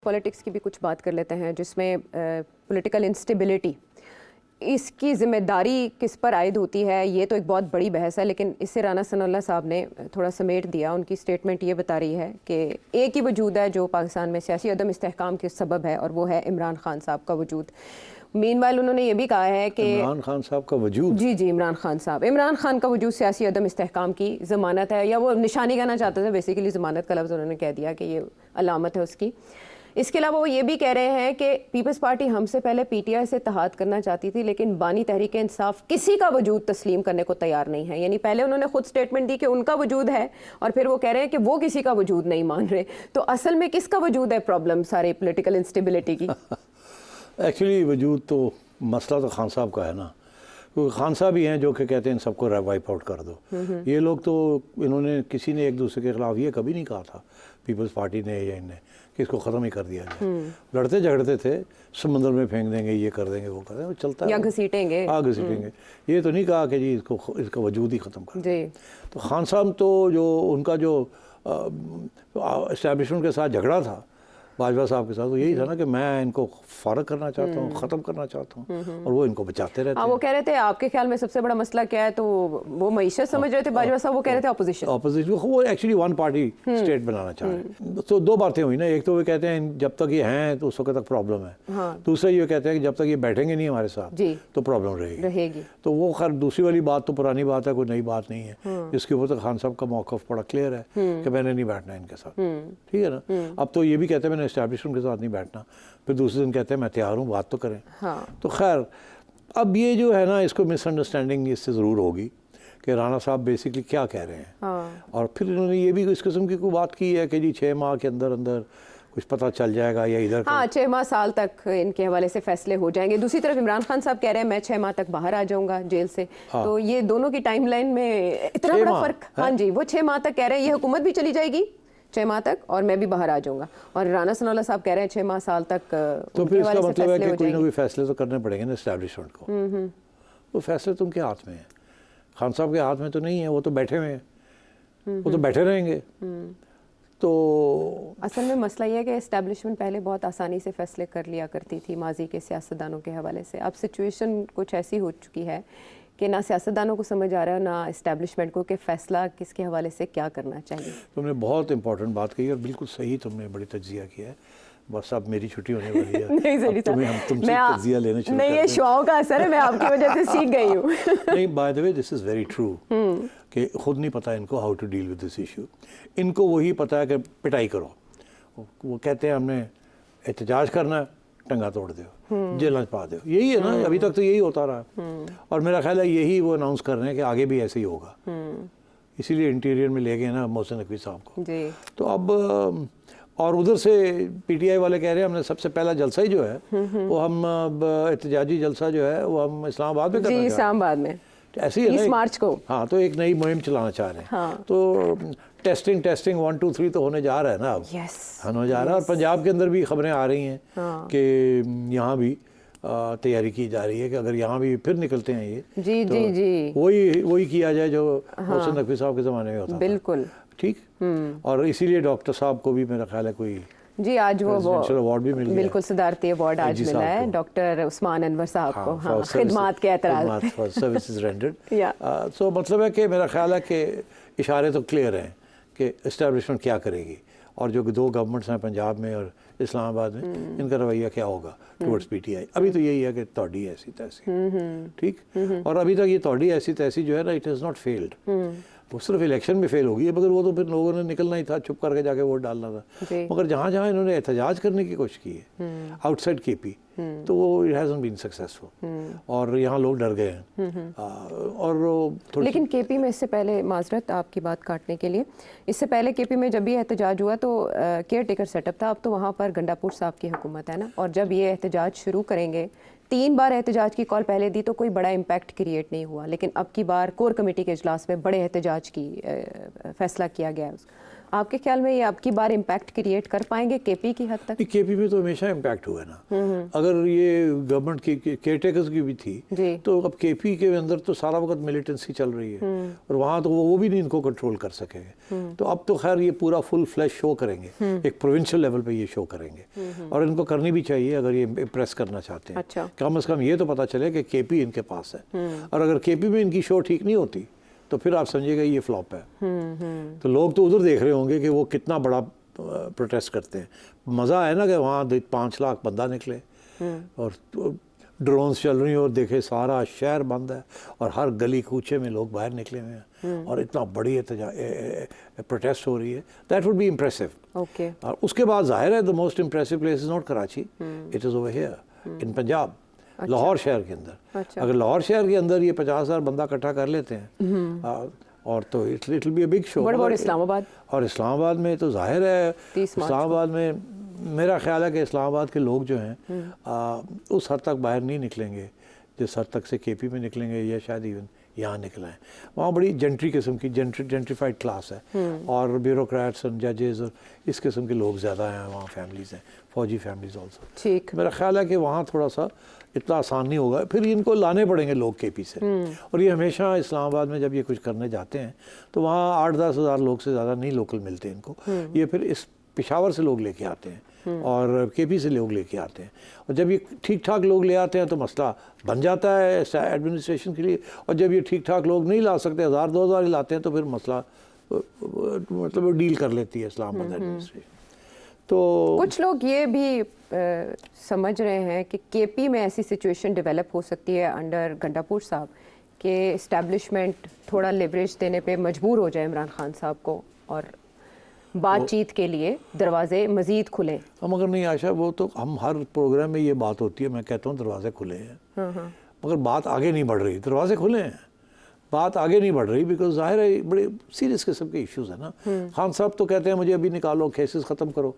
Politics की भी कुछ बात कर लेते हैं जिसमें पॉलिटिकल इंस्टेबिलिटी इसकी ज़िम्मेदारी किस पर आयद होती है। ये तो एक बहुत बड़ी बहस है, लेकिन इससे राना सनाउल्लाह साहब ने थोड़ा समेट दिया। उनकी स्टेटमेंट ये बता रही है कि एक ही वजूद है जो पाकिस्तान में सियासी अदम इस्तेहकाम के सबब है, और वो है इमरान खान साहब का वजूद। मीनवाइल उन्होंने ये भी कहा है कि इमरान खान साहब का वजूद, जी इमरान खान का वजूद सियासी अदम इस्तेहकाम की ज़मानत है, या वो निशानी कहना चाहते थे, बेसिकली ज़मानत का लफ्ज़ उन्होंने कह दिया कि ये अलामत है उसकी। इसके अलावा वो ये भी कह रहे हैं कि पीपल्स पार्टी हमसे पहले पीटीआई से इत्तेहाद करना चाहती थी, लेकिन बानी तहरीक इंसाफ किसी का वजूद तस्लीम करने को तैयार नहीं है। यानी पहले उन्होंने खुद स्टेटमेंट दी कि उनका वजूद है, और फिर वो कह रहे हैं कि वो किसी का वजूद नहीं मान रहे। तो असल में किसका वजूद है प्रॉब्लम सारे पॉलिटिकल इंस्टेबिलिटी की? एक्चुअली वजूद तो मसला तो खान साहब का है ना, क्योंकि खान साहब ही हैं जो कि कहते हैं इन सबको वाइप आउट कर दो। ये लोग तो, इन्होंने किसी ने एक दूसरे के खिलाफ ये कभी नहीं कहा था, पीपल्स पार्टी ने या इनने, कि इसको ख़त्म ही कर दिया जाए। लड़ते झगड़ते थे, समंदर में फेंक देंगे, ये कर देंगे, वो कर देंगे, वो चलता है, या घसीटेंगे। हाँ घसीटेंगे। ये तो नहीं कहा कि जी इसका वजूद ही ख़त्म कर दें। तो खान साहब तो जो उनका जो इस्टेब्लिशमेंट के साथ झगड़ा था बाजवा साहब के साथ, तो यही था ना कि मैं इनको फारग करना चाहता हूँ, ख़त्म करना चाहता हूँ, और वो इनको बचाते रहते हैं। वो कह रहे थे आपके ख्याल में सबसे बड़ा मसला क्या है, तो वो मईशत समझ रहे थे बाजवा साहब, वो कह रहे थे ऑपोजिशन। वो एक्चुअली वन पार्टी स्टेट बनाना चाह रहे हैं। तो दो बातें हुई ना, एक तो वो कहते हैं जब तक ये हैं तो उस वक्त तक प्रॉब्लम है, दूसरा ये कहते हैं कि जब तक ये बैठेंगे नहीं हमारे साथ तो प्रॉब्लम रहेगी। तो वो खैर दूसरी वाली बात तो पुरानी बात है, कोई नई बात नहीं है। इसके ऊपर तो खान साहब का मौक़िफ़ बड़ा क्लियर है कि मैंने नहीं बैठना इनके साथ, ठीक है ना। अब तो ये भी कहते हैं मैंने एस्टैब्लिशमेंट के साथ नहीं बैठना, फिर दूसरे दिन कहते हैं मैं तैयार हूँ, बात तो करें। तो खैर अब ये जो है ना, इसको मिसअंडरस्टैंडिंग इससे ज़रूर होगी कि राना साहब बेसिकली क्या कह रहे हैं। और फिर इन्होंने ये भी इस किस्म की कोई बात की है कि जी 6 माह के अंदर अंदर कुछ पता चल जाएगा, या इधर 6 माह साल तक इनके हवाले से फैसले हो जाएंगे। दूसरी तरफ इमरान खान साहब कह रहे हैं मैं 6 माह तक बाहर आ जाऊंगा जेल से। तो ये दोनों की टाइमलाइन में इतना बड़ा फर्क। हाँ जी, वो 6 माह तक कह रहे हैं ये हुकूमत भी चली जाएगी 6 माह तक, और मैं भी बाहर आ जाऊंगा, और राना सनाउल्लाह साहब कह रहे हैं 6 माह साल तक। तो फिर इसका मतलब है कि कोई ना कोई फैसले तो करने पड़ेंगे ना एस्टैब्लिशमेंट को। तो फैसले तो उनके हाथ में है, खान साहब के हाथ में तो नहीं है, वो तो बैठे हुए हैं, वो तो बैठे रहेंगे। तो असल में मसला ये है कि एस्टैब्लिशमेंट पहले बहुत आसानी से फैसले कर लिया करती थी माजी के सियासतदानों के हवाले से। अब सिचुएशन कुछ ऐसी हो चुकी है कि ना सियासतदानों को समझ आ रहा है, ना इस्टेब्लिशमेंट को, कि फ़ैसला किसके हवाले से क्या करना चाहिए। तुमने बहुत इंपॉर्टेंट बात कही और बिल्कुल सही तुमने बड़ी तज्जिया किया है। बस अब मेरी छुट्टी होने वाली है। नहीं सही था, हम तुमसे तज्जिया लेने शुरू नहीं, ये शुआओं का असर है, मैं आपकी वजह से सीख गई हूँ। नहीं, by the way this is very true कि खुद नहीं पता इनको how to deal with this issue. इनको वही पता है कि पिटाई करो। वो कहते हैं हमने एहतजाज करना है, टंगा तोड़ दो, जेल में पा दो, यही है ना। अभी तक तो यही होता रहा, और मेरा ख्याल है यही वो अनाउंस कर रहे हैं कि आगे भी ऐसे ही होगा। इसीलिए इंटीरियर में ले गए ना मोहसिन नकवी साहब को। तो अब और उधर से पीटीआई वाले कह रहे हैं हमने सबसे पहला जलसा ही जो है वो हम एहतजाजी जलसा जो है वो हम इस्लामाबाद में करना चाह रहे हैं। इस्लामाबाद में ऐसे ही है 20 मार्च को। हाँ, तो एक नई मुहिम चलाना चाह रहे हैं। तो टेस्टिंग 1 2 3 तो होने जा रहा है ना अब। होने जा रहा है, और पंजाब के अंदर भी खबरें आ रही हैं कि यहाँ भी तैयारी की जा रही है कि अगर यहाँ भी फिर निकलते हैं ये तो वही किया जाए जो मोहसिन नकवी साहब के ज़माने में होता था। बिल्कुल ठीक। और इसीलिए डॉक्टर साहब को भी मेरा ख्याल है कोई आज वो अवार्ड भी मिल गया। बिल्कुल सदारती अवार्ड आज मिला है डॉक्टर उस्मान अनवर साहब को। हाँ, खिदमात के एतराज़ सर्विसेज रेंडर्ड। सो मतलब है कि मेरा ख्याल है कि इशारे तो क्लियर हैं कि इस्टेब्लिशमेंट क्या करेगी, और जो 2 गवर्नमेंट्स हैं पंजाब में और इस्लामाबाद में, इनका रवैया क्या होगा टुवर्ड्स पीटीआई। अभी तो यही है कि तोड़ी ऐसी तैसी, ठीक। और अभी तक ये तोड़ी ऐसी तैसी जो है ना, इट इज़ नॉट फेल्ड। वो सिर्फ इलेक्शन में फेल होगी, मगर वो तो फिर लोगों ने निकलना ही था, चुप करके जाके वोट डालना था। मगर जहाँ जहाँ इन्होंने एहतजाज करने की कोशिश की है आउटसाइड केपी, तो वो इट हैज़न्ट बीन सक्सेसफुल, और यहाँ लोग डर गए हैं। और लेकिन केपी में इससे पहले, माजरत आपकी बात काटने के लिए, इससे पहले केपी में जब ये एहतजाज हुआ तो केयर टेकर सेटअप था। अब तो वहाँ पर गंडापुर साहब की हुकूमत है ना, और जब ये एहतजाज शुरू करेंगे, 3 बार एहतजाज की कॉल पहले दी तो कोई बड़ा इम्पैक्ट क्रिएट नहीं हुआ, लेकिन अब की बार कोर कमेटी के इजलास में बड़े एहतजाज की फैसला किया गया है। आपके ख्याल में ये आपकी बार इम्पैक्ट क्रिएट कर पाएंगे केपी की हद तक? केपी में तो हमेशा इम्पैक्ट हुआ है ना। अगर ये गवर्नमेंट की केयरटेकर्स की भी थी तो अब केपी के अंदर तो सारा वक्त मिलिटेंसी चल रही है और वहाँ तो वो भी नहीं इनको कंट्रोल कर सकेंगे। तो अब तो खैर ये पूरा फुल फ्लैश शो करेंगे, एक प्रोविंशियल लेवल पे ये शो करेंगे और इनको करनी भी चाहिए अगर ये इम्प्रेस करना चाहते हैं। अच्छा। कम से कम ये तो पता चले कि केपी इनके पास है और अगर केपी में इनकी शो ठीक नहीं होती तो फिर आप समझिएगा ये फ्लॉप है। तो लोग तो उधर देख रहे होंगे कि वो कितना बड़ा प्रोटेस्ट करते हैं। मज़ा है ना कि वहाँ 5 लाख बंदा निकले और ड्रोन्स चल रही हैं और देखे सारा शहर बंद है और हर गली कूचे में लोग बाहर निकले हुए हैं और इतना बड़ी प्रोटेस्ट हो रही है। That would be impressive. Okay. और उसके बाद जाहिर है the most impressive place is not Karachi, it is over here in Punjab. अच्छा। लाहौर शहर के अंदर। अच्छा। अगर लाहौर शहर के अंदर ये 50,000 बंदा इकट्ठा कर लेते हैं और तो it will be a big show. और इस्लामाबाद? और इस्लामाबाद में तो जाहिर है, इस्लामाबाद में मेरा ख्याल है कि इस्लामाबाद के लोग जो हैं उस हद तक बाहर नहीं निकलेंगे जिस हद तक से केपी में निकलेंगे या शायद इवन यहाँ निकला है। वहाँ बड़ी जेंट्री किस्म की जेंट्रीफाइड क्लास है और ब्यूरोक्रेट्स और जजेस और इस किस्म के लोग ज़्यादा हैं वहाँ, फैमिलीज़ हैं, फौजी फैमिलीज ऑल्सो। ठीक। मेरा ख्याल है कि वहाँ थोड़ा सा इतना आसान नहीं होगा, फिर इनको लाने पड़ेंगे लोग केपी से। और ये हमेशा इस्लामाबाद में जब ये कुछ करने जाते हैं तो वहाँ 8-10 हज़ार लोग से ज़्यादा नहीं लोकल मिलते इनको। ये फिर इस पेशावर से लोग लेके आते हैं और केपी से लोग लेके आते हैं और जब ये ठीक ठाक लोग ले आते हैं तो मसला बन जाता है एडमिनिस्ट्रेशन के लिए। और जब ये ठीक ठाक लोग नहीं ला सकते, 1000-2000 ही लाते हैं तो फिर मसला मतलब डील कर लेती है इस्लामाबाद एडमिनिस्ट्रेशन। तो कुछ लोग ये भी समझ रहे हैं कि केपी में ऐसी सिचुएशन डेवलप हो सकती है अंडर गंडापुर साहब कि इस्टेब्लिशमेंट थोड़ा लेवरेज देने पे मजबूर हो जाए इमरान खान साहब को और बातचीत के लिए दरवाजे मजीद खुले। हम अगर नहीं आशा, वो तो हम हर प्रोग्राम में ये बात होती है, मैं कहता हूँ दरवाजे खुले हैं मगर बात आगे नहीं बढ़ रही। दरवाजे खुले हैं, बात आगे नहीं बढ़ रही बिकॉज जाहिर है बड़े सीरियस किस्म के इश्यूज है ना। खान साहब तो कहते हैं मुझे अभी निकालो, केसेस ख़त्म करो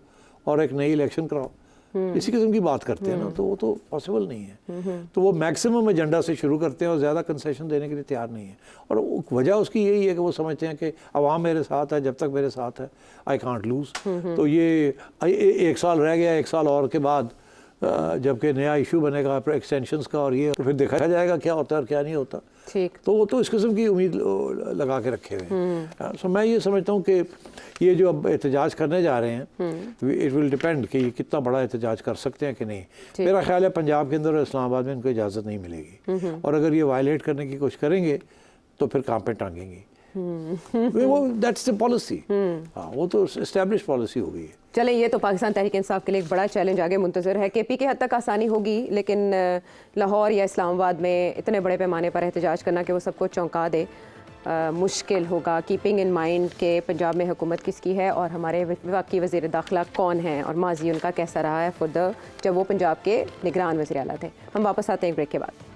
और एक नई इलेक्शन कराओ, इसी किस्म की बात करते हैं ना, तो वो तो पॉसिबल नहीं है। तो वो मैक्सिमम एजेंडा से शुरू करते हैं और ज़्यादा कंसेशन देने के लिए तैयार नहीं है। और वजह उसकी यही है कि वो समझते हैं कि अवाम मेरे साथ है, जब तक मेरे साथ है आई कांट लूज़। तो ये 1 साल रह गया, 1 साल और के बाद जबकि नया इशू बनेगा एक्सटेंशंस का और ये, तो फिर देखा जाएगा क्या होता है और क्या नहीं होता। ठीक। तो वो तो इस किस्म की उम्मीद लगा के रखे हुए हैं। सो मैं ये समझता हूँ कि ये जो अब एहतजाज करने जा रहे हैं इट विल डिपेंड कि ये कितना बड़ा एहतजाज कर सकते हैं कि नहीं। मेरा ख्याल है पंजाब के अंदर और इस्लामाबाद में इनको इजाज़त नहीं मिलेगी और अगर ये वायलेट करने की कोशिश करेंगे तो फिर काम पे टांगेंगी। वो दैट्स द पॉलिसी। हाँ, वो तो एस्टैब्लिश पॉलिसी हो गई है। चलें, ये तो पाकिस्तान तहरीक इंसाफ के लिए एक बड़ा चैलेंज आगे मुंतज़र है। केपी की हद तक आसानी होगी लेकिन लाहौर या इस्लामाबाद में इतने बड़े पैमाने पर एहतजाज करना कि वो सबको चौंका दे मुश्किल होगा। कीपिंग इन माइंड के पंजाब में हुकूमत किसकी है और हमारे वफाकी वज़ीर दाखिला कौन हैं और माजी उनका कैसा रहा है जब वो पंजाब के निगरान वज़ीर आला थे। हम वापस आते हैं एक ब्रेक के बाद।